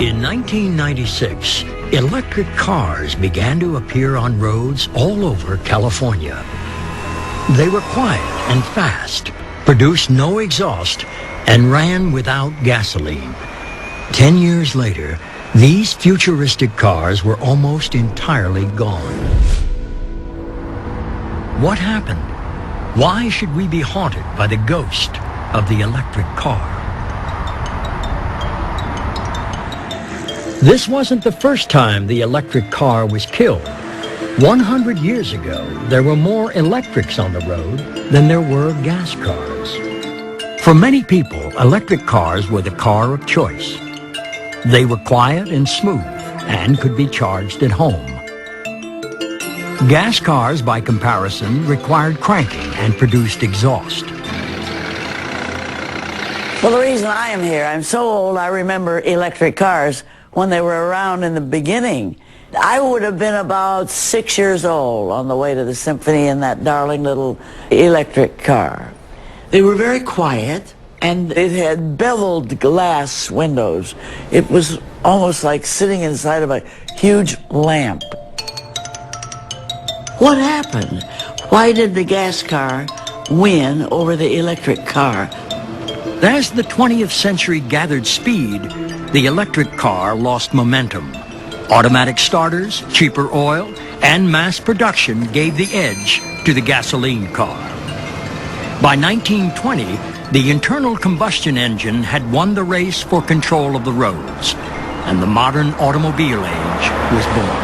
In 1996, electric cars began to appear on roads all over California. They were quiet and fast, produced no exhaust, and ran without gasoline. 10 years later, these futuristic cars were almost entirely gone. What happened? Why should we be haunted by the ghost of the electric car? This wasn't the first time the electric car was killed. 100 years ago, there were more electrics on the road than there were gas cars. For many people, electric cars were the car of choice. They were quiet and smooth and could be charged at home. Gas cars, by comparison, required cranking and produced exhaust. Well, the reason I am here, I'm so old I remember electric cars when they were around in the beginning. I would have been about 6 years old on the way to the symphony in that darling little electric car. They were very quiet, and it had beveled glass windows. It was almost like sitting inside of a huge lamp. What happened? Why did the gas car win over the electric car? As the 20th century gathered speed, the electric car lost momentum. Automatic starters, cheaper oil, and mass production gave the edge to the gasoline car. By 1920, the internal combustion engine had won the race for control of the roads, and the modern automobile age was born.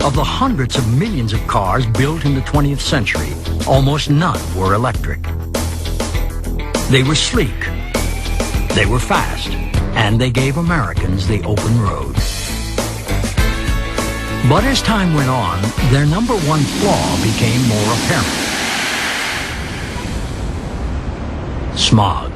Of the hundreds of millions of cars built in the 20th century, almost none were electric. They were sleek, they were fast, and they gave Americans the open road. But as time went on, their number one flaw became more apparent. Smog.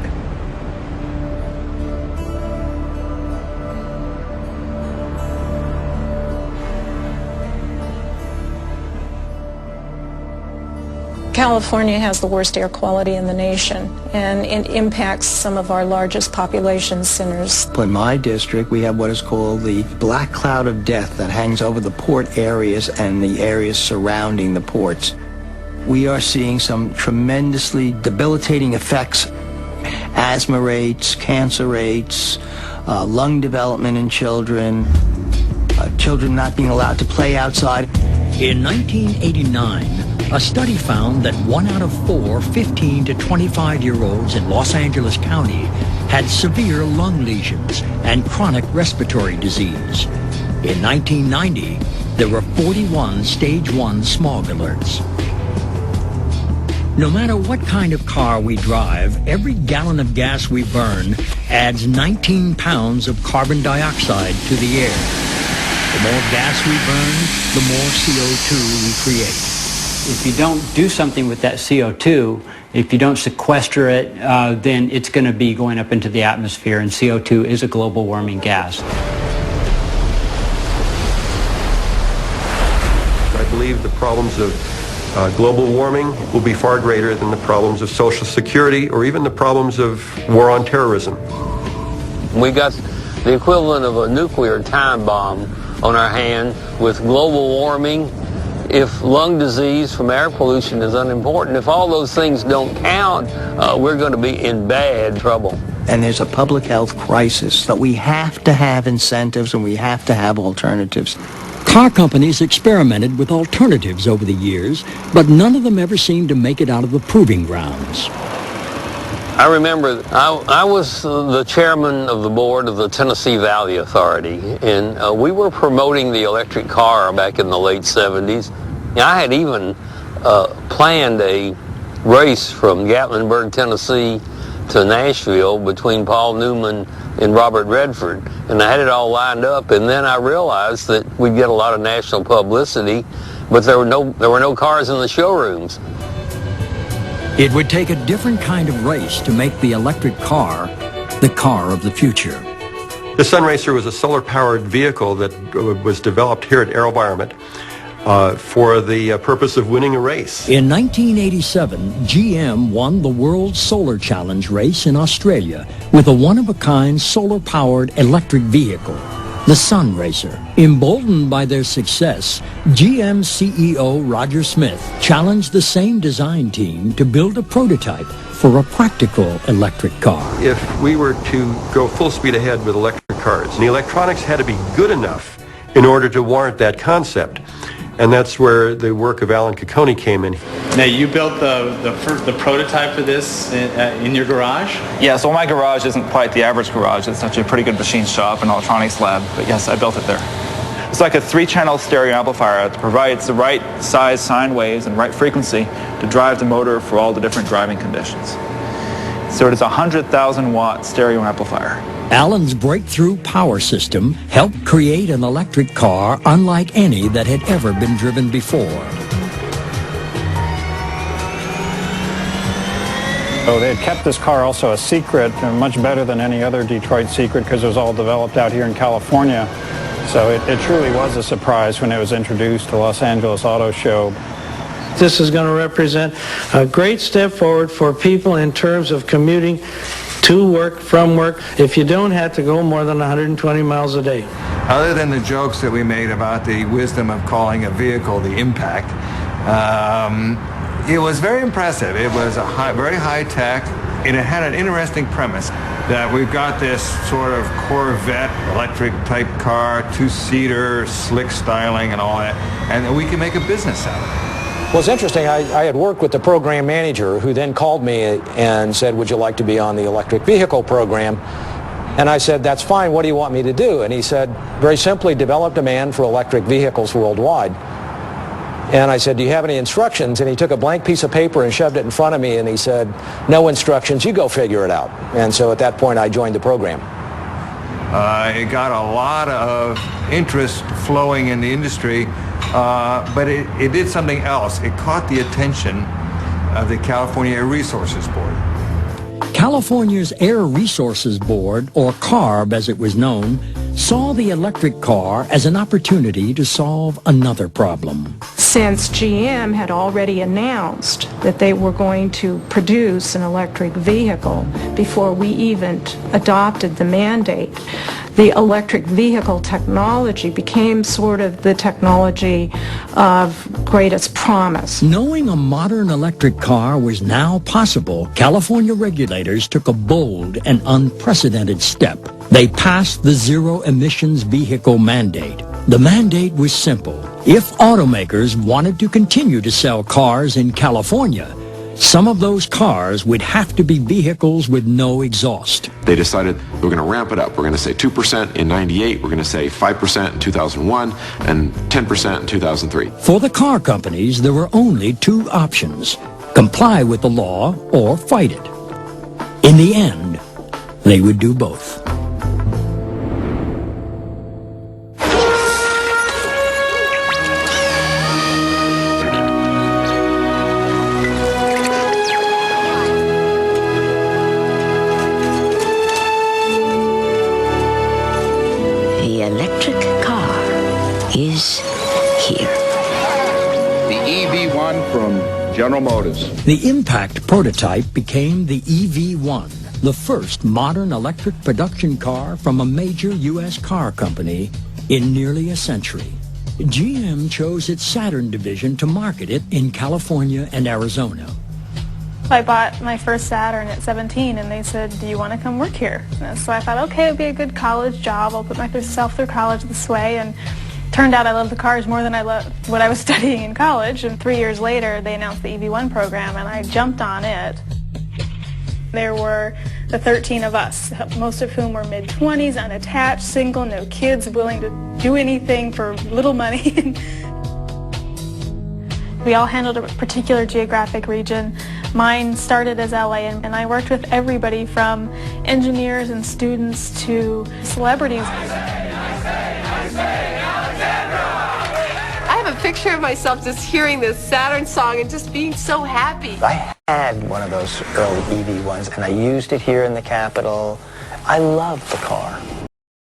California has the worst air quality in the nation, and it impacts some of our largest population centers. In my district, we have what is called the black cloud of death that hangs over the port areas and the areas surrounding the ports. We are seeing some tremendously debilitating effects: asthma rates, cancer rates, lung development in children, children not being allowed to play outside. In 1989, a study found that 1 out of 4 15 to 25-year-olds in Los Angeles County had severe lung lesions and chronic respiratory disease. In 1990, there were 41 Stage 1 smog alerts. No matter what kind of car we drive, every gallon of gas we burn adds 19 pounds of carbon dioxide to the air. The more gas we burn, the more CO2 we create. If you don't do something with that CO2, if you don't sequester it, then it's going to be going up into the atmosphere, and CO2 is a global warming gas. I believe the problems of global warming will be far greater than the problems of social security or even the problems of war on terrorism. We got the equivalent of a nuclear time bomb on our hand with global warming. If lung disease from air pollution is unimportant, if all those things don't count, we're going to be in bad trouble. And there's a public health crisis, that we have to have incentives and we have to have alternatives. Car companies experimented with alternatives over the years, but none of them ever seemed to make it out of the proving grounds. I remember I was the chairman of the board of the Tennessee Valley Authority, and we were promoting the electric car back in the late 70s. I had even planned a race from Gatlinburg, Tennessee to Nashville between Paul Newman and Robert Redford, and I had it all lined up, and then I realized that we'd get a lot of national publicity, but there were no cars in the showrooms. It would take a different kind of race to make the electric car the car of the future. The Sun Racer was a solar-powered vehicle that was developed here at AeroVironment. for the purpose of winning a race. In 1987, GM won the World Solar Challenge race in Australia with a one-of-a-kind solar-powered electric vehicle, the Sun Racer. Emboldened by their success, GM CEO Roger Smith challenged the same design team to build a prototype for a practical electric car. If we were to go full speed ahead with electric cars, the electronics had to be good enough in order to warrant that concept. And that's where the work of Alan COCHE came in. Now, you built the prototype for this in your garage? Yeah, so my garage isn't quite the average garage. It's actually a pretty good machine shop and electronics lab, but yes, I built it there. It's like a 3-channel stereo amplifier that provides the right size sine waves and right frequency to drive the motor for all the different driving conditions. So it is a 100,000-watt stereo amplifier. Alan's breakthrough power system helped create an electric car unlike any that had ever been driven before. So they had kept this car also a secret, much better than any other Detroit secret, because it was all developed out here in California. So it truly was a surprise when it was introduced to Los Angeles Auto Show. This is going to represent a great step forward for people in terms of commuting to work, from work, if you don't have to go more than 120 miles a day. Other than the jokes that we made about the wisdom of calling a vehicle the Impact, it was very impressive. It was very high tech, and it had an interesting premise that we've got this sort of Corvette electric type car, 2-seater, slick styling and all that, and that we can make a business out of it. Well, it's interesting. I had worked with the program manager who then called me and said, would you like to be on the electric vehicle program? And I said, that's fine. What do you want me to do? And he said, very simply, develop demand for electric vehicles worldwide. And I said, do you have any instructions? And he took a blank piece of paper and shoved it in front of me, and he said, no instructions, you go figure it out. And so at that point, I joined the program. It got a lot of interest flowing in the industry, but it did something else. It caught the attention of the California Air Resources Board. California's Air Resources Board, or CARB as it was known, saw the electric car as an opportunity to solve another problem. Since GM had already announced that they were going to produce an electric vehicle before we even adopted the mandate, the electric vehicle technology became sort of the technology of greatest promise. Knowing a modern electric car was now possible, California regulators took a bold and unprecedented step. They passed the Zero Emissions Vehicle Mandate. The mandate was simple. If automakers wanted to continue to sell cars in California, some of those cars would have to be vehicles with no exhaust. They decided we're going to ramp it up. We're going to say 2% in 98, we're going to say 5% in 2001, and 10% in 2003. For the car companies, there were only two options: comply with the law or fight it. In the end, they would do both. Is here. The EV1 from General Motors. The Impact prototype became the EV1, the first modern electric production car from a major U.S. car company in nearly a century. GM chose its Saturn division to market it in California and Arizona. I bought my first Saturn at 17, and they said, do you want to come work here? And so I thought, okay, it would be a good college job. I'll put myself through college this way. And turned out I loved the cars more than I loved what I was studying in college, and 3 years later they announced the EV1 program, and I jumped on it. There were the 13 of us, most of whom were mid-20s, unattached, single, no kids, willing to do anything for little money. We all handled a particular geographic region. Mine started as LA, and I worked with everybody from engineers and students to celebrities. I have a picture of myself just hearing this Saturn song and just being so happy. I had one of those early EV1s, and I used it here in the Capitol. I loved the car.